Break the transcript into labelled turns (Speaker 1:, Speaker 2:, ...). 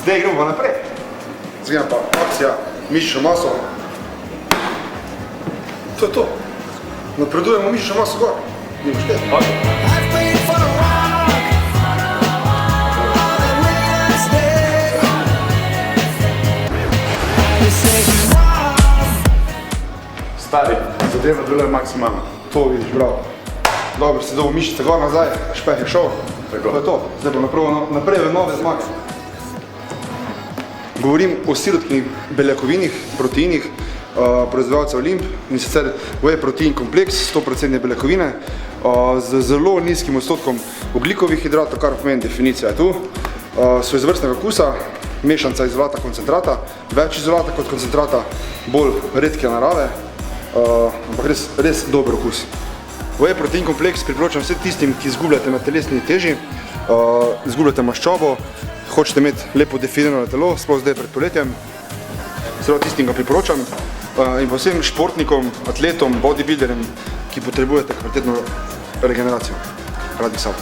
Speaker 1: Zdaj gremo pa naprej. Zdaj pa akcija mišično maso. To je to. Napredujemo mišično maso gor. Nima šteti. Stari, zadeva deluje maksimalno. To vidiš, bravo. Dobro, si dobil mišice gor nazaj, špeh je šel. To je to. Zdaj bo naprej v nove zmage. Govorim o sirotkinih beljakovinih, proteinih, proizvajalca Olimp, in sicer whey protein kompleks, 100% beljakovine, z zelo nizkim odstotkom ogljikovih hidratov, kar pomeni definicija je tu. So izvrstnega okusa, mešanca izolata koncentrata, več izolata kot koncentrata, bolj redke narave, ampak res dober okus. Whey protein kompleks priporočam vsem tistim, ki izgubljate na telesni teži, izgubljate maščobo, hočete imeti lepo definirano telo, sploh zdaj pred poletjem. Seveda tistim ga priporočam in pa vsem športnikom, atletom, bodybuilderjem, ki potrebujete kvalitetno regeneracijo. Rad bi sam.